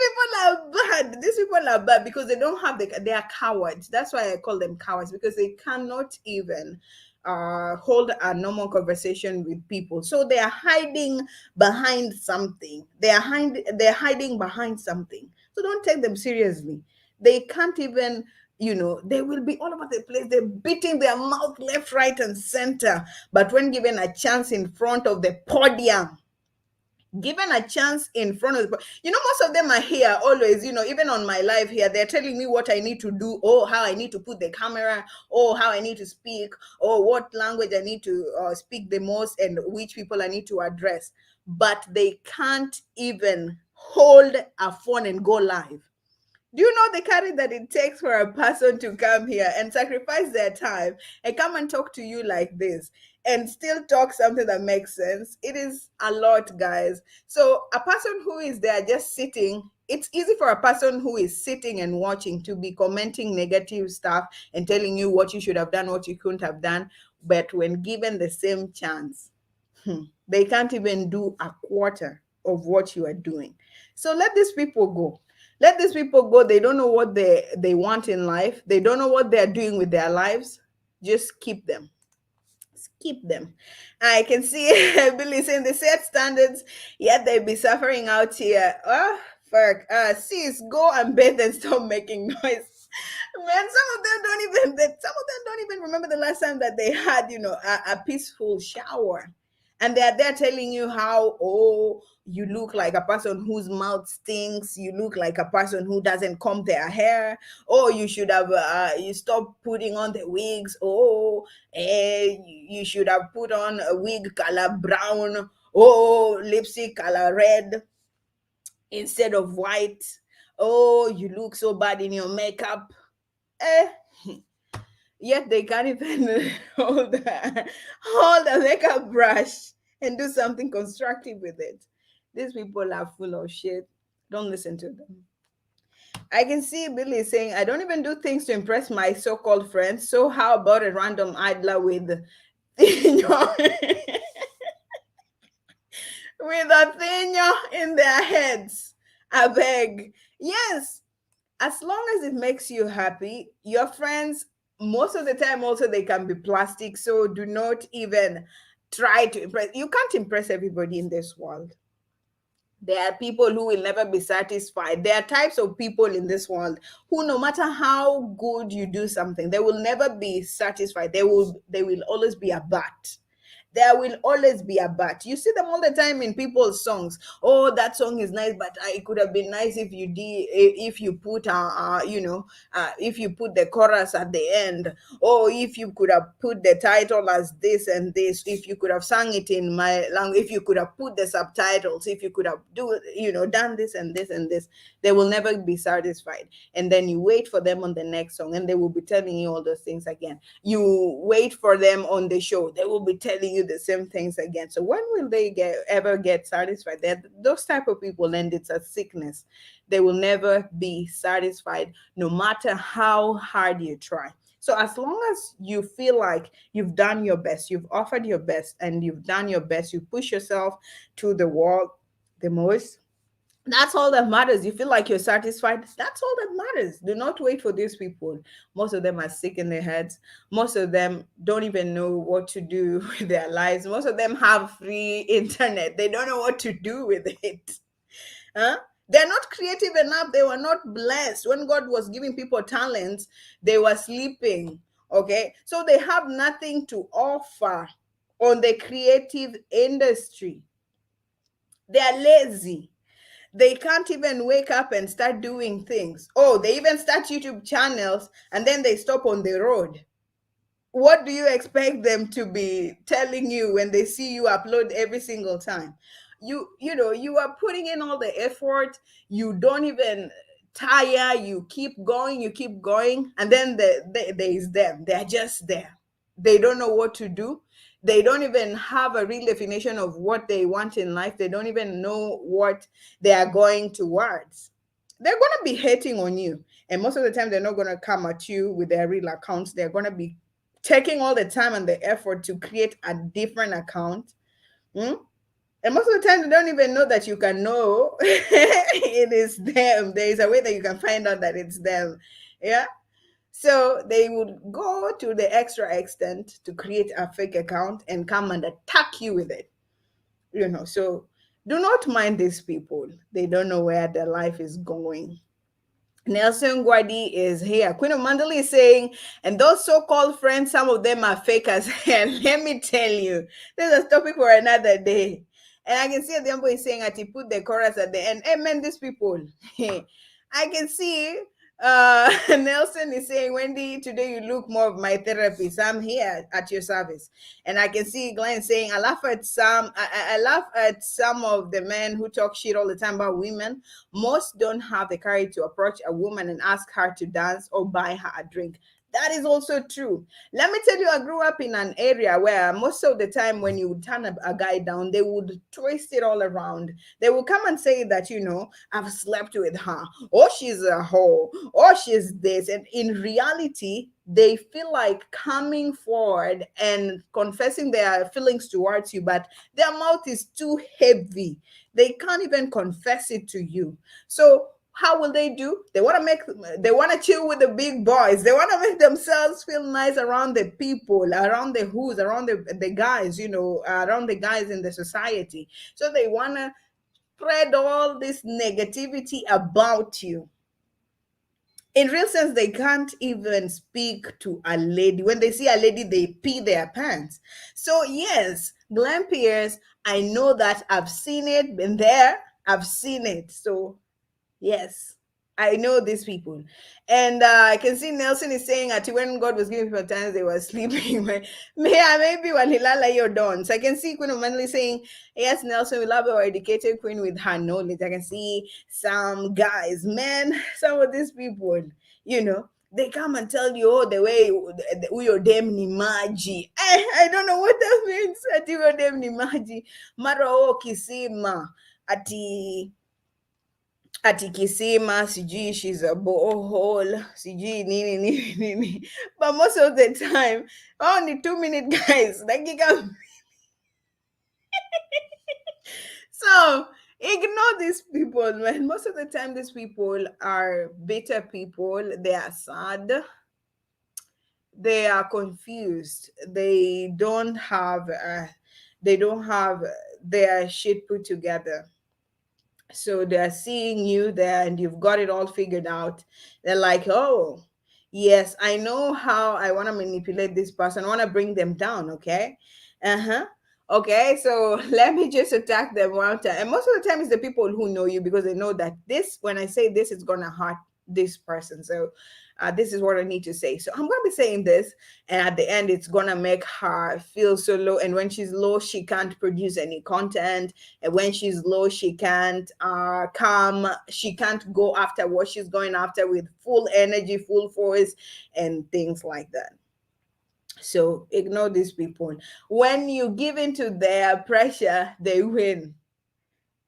people are bad. These people are bad because they don't have they are cowards. That's why I call them cowards, because they cannot even hold a normal conversation with people. So they are hiding behind something. They're hiding behind something. So don't take them seriously. They can't even, they will be all over the place. They're beating their mouth left, right, and center. But when given a chance in front of the podium, given a chance in front of most of them are here always, even on my live here, they're telling me what I need to do, or how I need to put the camera, or how I need to speak, or what language I need to speak the most, and which people I need to address. But they can't even hold a phone and go live. Do you know the courage that it takes for a person to come here and sacrifice their time and come and talk to you like this and still talk something that makes sense? It is a lot, guys. So, a person who is there just sitting, it's easy for a person who is sitting and watching to be commenting negative stuff and telling you what you should have done, what you couldn't have done. But when given the same chance, they can't even do a quarter of what you are doing. So let these people go. Let these people go. They don't know what they want in life. They don't know what they're doing with their lives. Just keep them. Keep them. I can see Billy saying they set standards, yet they be suffering out here. Oh, fuck. Sis, go and bathe and stop making noise. Man, some of them don't even remember the last time that they had, a peaceful shower. And they're there telling you how, oh, you look like a person whose mouth stinks. You look like a person who doesn't comb their hair. Oh, you should have, you stop putting on the wigs. Oh, you should have put on a wig color brown. Oh, lipstick color red instead of white. Oh, you look so bad in your makeup. Eh, yet they can't even hold a makeup brush and do something constructive with it. These people are full of shit. Don't listen to them. I can see Billy saying, I don't even do things to impress my so called friends. So, how about a random idler with, with a thing in their heads? I beg. Yes, as long as it makes you happy, your friends, most of the time, also, they can be plastic. So, do not even try to impress. You can't impress everybody in this world. There are people who will never be satisfied. There are types of people in this world who, no matter how good you do something, they will never be satisfied. They will always be a but. There will always be a but. You see them all the time in people's songs. Oh, that song is nice, but it could have been nice if you did, if you put if you put the chorus at the end. Oh, if you could have put the title as this and this. If you could have sung it in my language. If you could have put the subtitles. If you could have done this and this and this. They will never be satisfied. And then you wait for them on the next song, and they will be telling you all those things again. You wait for them on the show, they will be telling you the same things again. So when will they ever get satisfied? Those type of people, and it's a sickness. They will never be satisfied, no matter how hard you try. So as long as you feel like you've done your best, you've offered your best, and you've done your best, you push yourself to the wall the most, that's all that matters. You feel like you're satisfied. That's all that matters. Do not wait for these people. Most of them are sick in their heads. Most of them don't even know what to do with their lives. Most of them have free internet. They don't know what to do with it. Huh? They're not creative enough. They were not blessed. When God was giving people talents, they were sleeping. Okay. So they have nothing to offer on the creative industry. They are lazy. They can't even wake up and start doing things. Oh, they even start YouTube channels and then they stop on the road. What do you expect them to be telling you when they see you upload every single time? You are putting in all the effort. You don't even tire. You keep going, and then there is them. They're just there. They don't know what to do. They don't even have a real definition of what they want in life. They don't even know what they are going towards. They're going to be hating on you, and most of the time they're not going to come at you with their real accounts. They're going to be taking all the time and the effort to create a different account. Hmm? And most of the time, they don't even know that you can know it is them. There is a way that you can find out that it's them. Yeah. So they would go to the extra extent to create a fake account and come and attack you with it. So do not mind these people. They don't know where their life is going. Nelson Guardi is here. Queen of Mandalay is saying, and those so-called friends, some of them are fakers. And let me tell you, this is a topic for another day. And I can see the boy is saying that he put the chorus at the end. Hey man, these people. I can see Nelson is saying, Wendy, today you look more of my therapist. I'm here at your service. And I can see Glenn saying, I laugh at some of the men who talk shit all the time about women. Most don't have the courage to approach a woman and ask her to dance or buy her a drink. That is also true. Let me tell you, I grew up in an area where most of the time when you would turn a guy down, they would twist it all around. They will come and say that, I've slept with her, or she's a hoe, or she's this. And in reality, they feel like coming forward and confessing their feelings towards you, but their mouth is too heavy. They can't even confess it to you. So how will they do? They want to chill with the big boys. They want to make themselves feel nice around the people, around the who's, around the guys, around the guys in the society. So they want to spread all this negativity about you. In real sense, they can't even speak to a lady. When they see a lady, they pee their pants. So yes, Glenn Pierce, I know that. I've seen it, been there, I've seen it. So yes, I know these people. And I can see Nelson is saying that when God was giving people times, they were sleeping. Yeah, maybe when Hilala you're done. So I can see Queen of Manly saying, yes, Nelson, we love our educated queen with her knowledge. I can see some guys, man, some of these people, they come and tell you, oh, the way your damn nimaji. I don't know what that means. Ati your damn nimaji. Mara o kisima. Ati kisima, sijui she's a borehole, sijui nini nini nini. But most of the time, only 2 minute guys. Dakika. So ignore these people, man. Most of the time, these people are bitter people. They are sad. They are confused. They don't have their shit put together. So they're seeing you there and you've got it all figured out. They're like, oh, yes, I know how I want to manipulate this person. I want to bring them down. Okay. Uh-huh. Okay, so let me just attack them one time. And most of the time it's the people who know you, because they know that this, when I say this, it's gonna hurt this person. So this is what I need to say. So I'm gonna be saying this, and at the end, it's gonna make her feel so low. And when she's low, she can't produce any content. And when she's low, she can't come. She can't go after what she's going after with full energy, full force, and things like that. So ignore these people. When you give into their pressure, they win.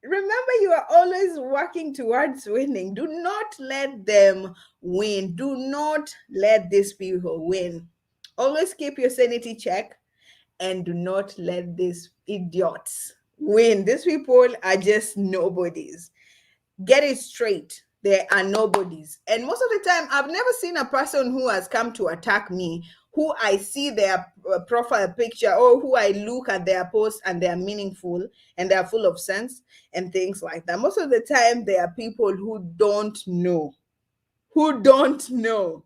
Remember, you are always working towards winning. Do not let them win. Do not let these people win. Always keep your sanity check, and do not let these idiots win. These people are just nobodies. Get it straight. They are nobodies. And most of the time, I've never seen a person who has come to attack me, who I see their profile picture, or who I look at their posts and they're meaningful and they're full of sense and things like that. Most of the time, they are people who don't know. Who don't know.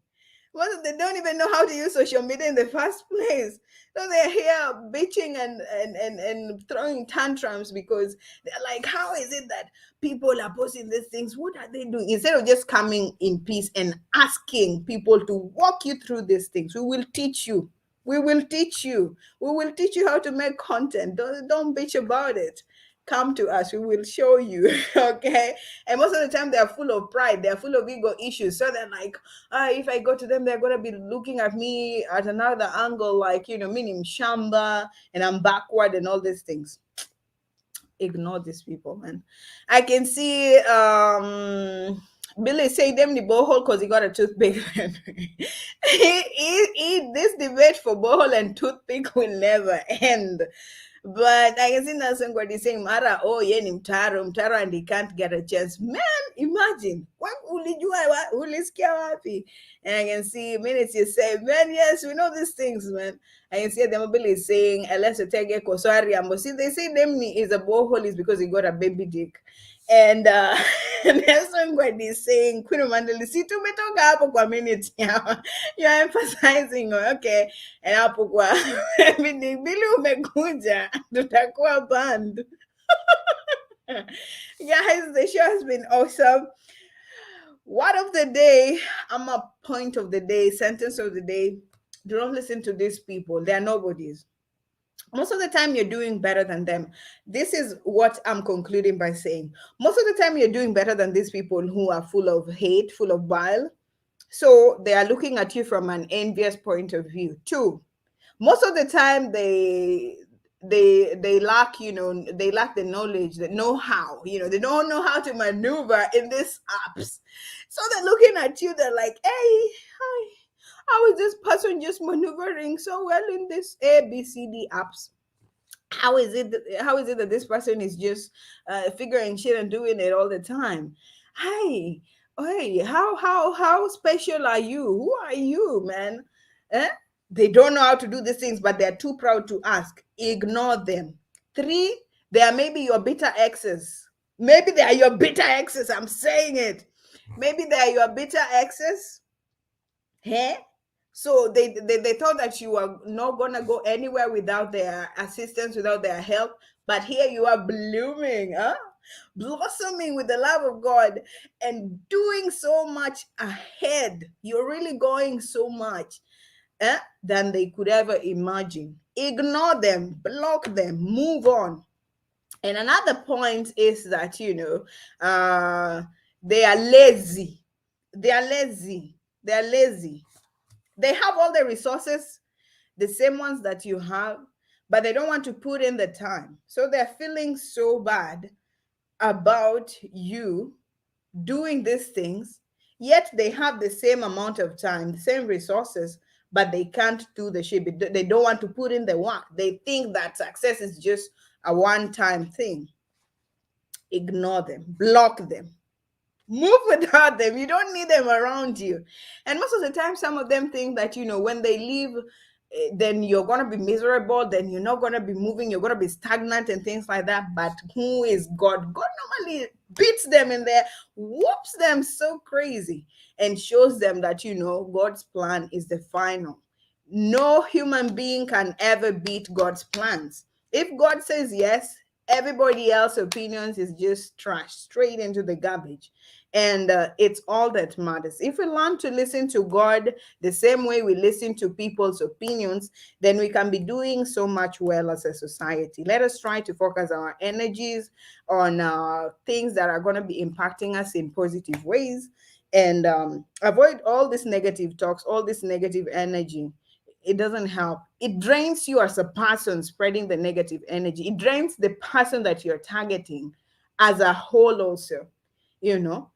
Well, they don't even know how to use social media in the first place. So they're here bitching and throwing tantrums because they're like, how is it that people are posting these things? What are they doing? Instead of just coming in peace and asking people to walk you through these things, we will teach you. We will teach you. We will teach you how to make content. Don't bitch about it. Come to us. We will show you. Okay. And most of the time, they're full of pride. They're full of ego issues. So they're like, if I go to them, they're gonna be looking at me at another angle, like meaning shamba, and I'm backward and all these things. Ignore these people, man. I can see Billy say them the borehole because he got a toothpick. This debate for borehole and toothpick will never end. But I can see Nelson Gwadi saying, Mara, oh, yeah, mtaro, and he can't get a chance. Man, imagine. Ulisikia wapi? And I can see minutes you say, man, yes, we know these things, man. I can see the mobile is saying, unless you take a kosari, and see, they say them is a borehole is because he got a baby dick. And Nelson Gwadi is saying, Queen of Mandela, see, tumetoka hapo kwa minutes. You're emphasizing, okay. And hapo kwa bili umekuja, tutakuwa band. Guys, the show has been awesome. Word of the day, I'm a point of the day, sentence of the day. Do not listen to these people. They are nobodies. Most of the time, you're doing better than them. This is what I'm concluding by saying. Most of the time, you're doing better than these people who are full of hate, full of bile. So they are looking at you from an envious point of view. Two, most of the time they lack, they lack the knowledge, the know-how, they don't know how to maneuver in these apps. So they're looking at you, they're like, hey, hi, how is this person just maneuvering so well in this abcd apps? How is it that this person is just figuring shit and doing it all the time? Hey, hey, how special are you? Who are you, man? Eh? They don't know how to do these things, but they're too proud to ask. Ignore them. Three, they are maybe your bitter exes. Maybe they are your bitter exes. I'm saying it. Maybe they are your bitter exes. Hey, so they thought that you were not gonna go anywhere without their assistance, without their help. But here you are blooming, huh? Blossoming with the love of God and doing so much ahead. You're really going so much than they could ever imagine. Ignore them, block them, move on. And another point is that, they are lazy. They are lazy. They are lazy. They have all the resources, the same ones that you have, but they don't want to put in the time. So they're feeling so bad about you doing these things, yet they have the same amount of time, the same resources, but they can't do the shit. They don't want to put in the work. They think that success is just a one-time thing. Ignore them, block them, move without them. You don't need them around you. And most of the time, some of them think that, when they leave, then you're going to be miserable, then you're not going to be moving, you're going to be stagnant and things like that. But who is God? God normally beats them in there, whoops them so crazy, and shows them that, God's plan is the final. No human being can ever beat God's plans. If God says yes, everybody else's opinions is just trash, straight into the garbage. And it's all that matters. If we learn to listen to God the same way we listen to people's opinions, then we can be doing so much well as a society. Let us try to focus our energies on things that are going to be impacting us in positive ways, and avoid all these negative talks, all this negative energy. It doesn't help. It drains you as a person spreading the negative energy. It drains the person that you're targeting as a whole also, you know.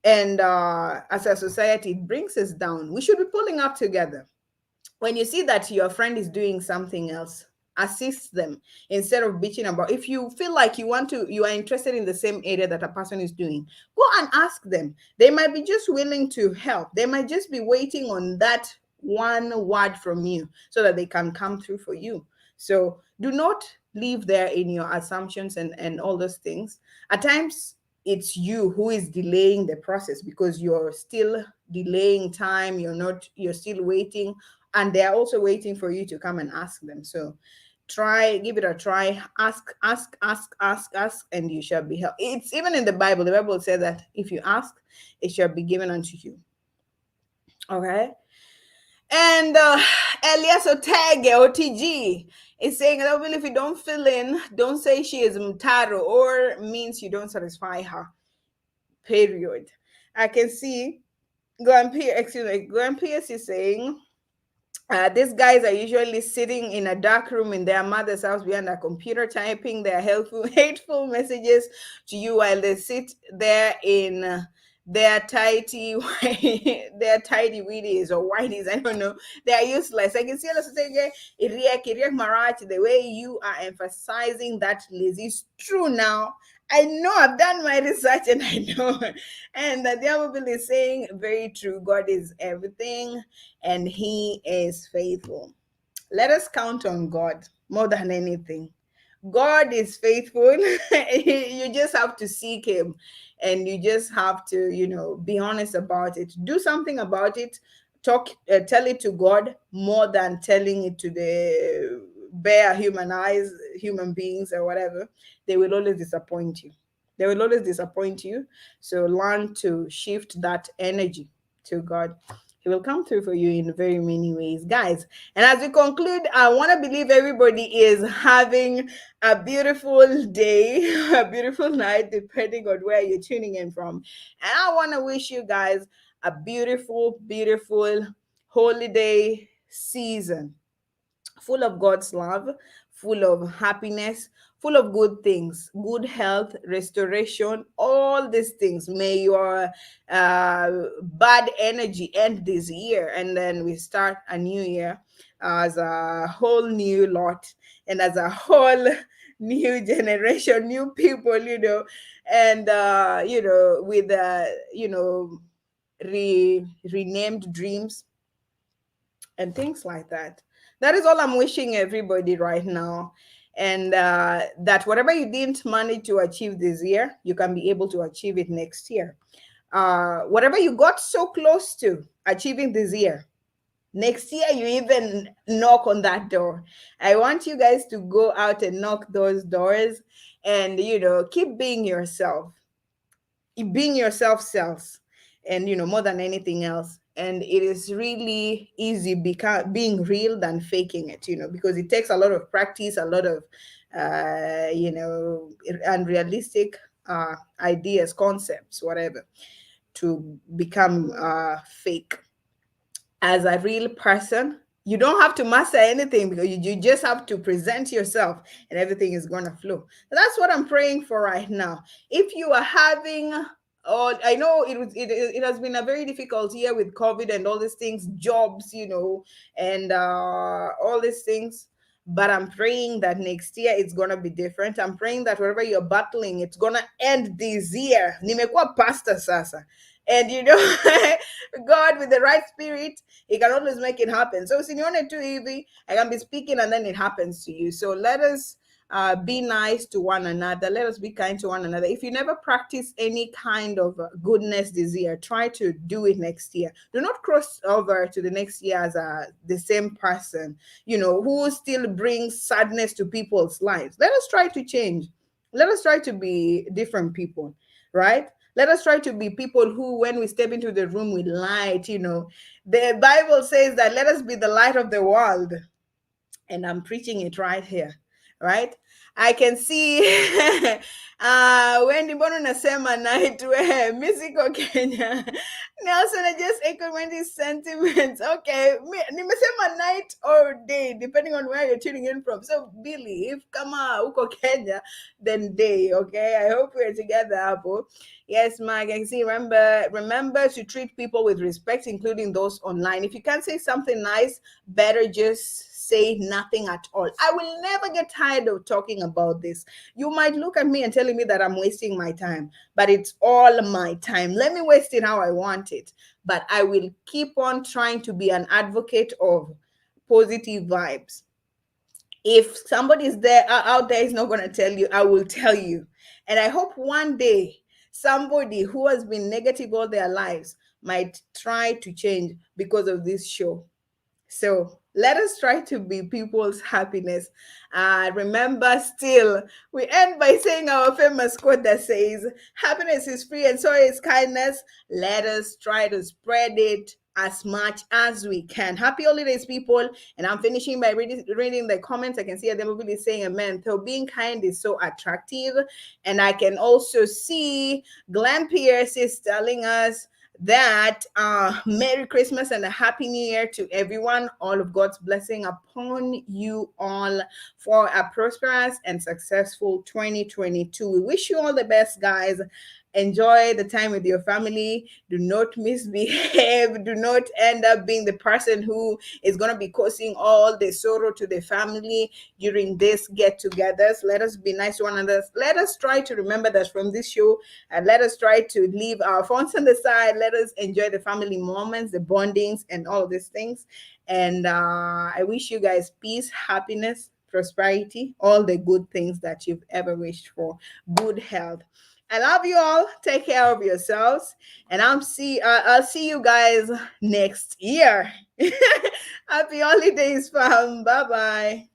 And as a society, it brings us down. We should be pulling up together. When you see that your friend is doing something else, assist them instead of bitching about. If you feel like you are interested in the same area that a person is doing, go and ask them. They might be just willing to help. They might just be waiting on that one word from you so that they can come through for you. So do not live there in your assumptions and all those things. At times it's you who is delaying the process because you're still delaying time. You're still waiting, and they're also waiting for you to come and ask them. So give it a try. Ask, and you shall be helped. It's even in the Bible. The Bible says that if you ask, it shall be given unto you. Okay. And Elias Otege, OTG, is saying that even if you don't fill in, don't say she is mtaro or means you don't satisfy her. Period. I can see Grand Pierce is saying these guys are usually sitting in a dark room in their mother's house behind a computer typing their hateful messages to you while they sit there in their tidy their tidy weedies or whiteys. I don't know. They are useless. I can see Iriek Marach, the way you are emphasizing that lazy is true now. I know, I've done my research and I know. And the devil is saying very true. God is everything and he is faithful. Let us count on God more than anything. God is faithful. You just have to seek him, and you just have to, be honest about it. Do something about it. Tell it to God more than telling it to the bare human eyes, human beings or whatever. They will always disappoint you. They will always disappoint you. So learn to shift that energy to God. He will come through for you in very many ways, guys. And as we conclude, I want to believe everybody is having a beautiful day, a beautiful night, depending on where you're tuning in from. And I want to wish you guys a beautiful, beautiful holiday season, full of God's love, full of happiness, full of good things, good health, restoration, all these things. May your bad energy end this year, and then we start a new year as a whole new lot and as a whole new generation, new people, and with renamed dreams and things like that. That is all I'm wishing everybody right now. And that whatever you didn't manage to achieve this year, you can be able to achieve it next year. Whatever you got so close to achieving this year, next year you even knock on that door. I want you guys to go out and knock those doors and, keep being yourself sells, and more than anything else. And it is really easy being real than faking it, because it takes a lot of practice, a lot of unrealistic ideas, concepts, whatever, to become fake. As a real person, you don't have to master anything, because you just have to present yourself and everything is going to flow. That's what I'm praying for right now. If you are having, I know it has been a very difficult year with COVID and all these things, jobs, and all these things. But I'm praying that next year it's gonna be different. I'm praying that wherever you're battling, it's gonna end this year. Nimekuwa pastor sasa. And God with the right spirit, he can always make it happen. So sinione tu hivi, I can be speaking and then it happens to you. So let us be nice to one another. Let us be kind to one another. If you never practice any kind of goodness this year, try to do it next year. Do not cross over to the next year as the same person, who still brings sadness to people's lives. Let us try to change. Let us try to be different people, right? Let us try to be people who, when we step into the room with light, the Bible says that let us be the light of the world. And I'm preaching it right here, right? I can see Wendy, mbona unasema night we Mexico Kenya. Nelson, I just echo Wendy's sentiments. Okay, nimesema night or day depending on where you're tuning in from. So Billy, if kama uko Kenya, then day. Okay, I hope we're together, Apple. Yes, Mike, I can see. Remember to treat people with respect, including those online. If you can't say something nice, better just say nothing at all. I will never get tired of talking about this. You might look at me and telling me that I'm wasting my time, but it's all my time. Let me waste it how I want it. But I will keep on trying to be an advocate of positive vibes. If somebody is there out there is not going to tell you, I will tell you. And I hope one day somebody who has been negative all their lives might try to change because of this show. So let us try to be people's happiness. Remember, still, we end by saying our famous quote that says, happiness is free and so is kindness. Let us try to spread it as much as we can. Happy holidays, people. And I'm finishing by reading the comments. I can see them really saying amen. So being kind is so attractive. And I can also see Glenn Pierce is telling us that Merry Christmas and a Happy New Year to everyone. All of God's blessing upon you all for a prosperous and successful 2022. We wish you all the best, guys. Enjoy the time with your family. Do not misbehave. Do not end up being the person who is going to be causing all the sorrow to the family during this get-togethers. Let us be nice to one another. Let us try to remember that from this show, and let us try to leave our phones on the side. Let us enjoy the family moments, the bondings, and all these things. And I wish you guys peace, happiness, prosperity, all the good things that you've ever wished for. Good health. I love you all. Take care of yourselves, and I'll see you guys next year. Happy holidays, fam. Bye bye.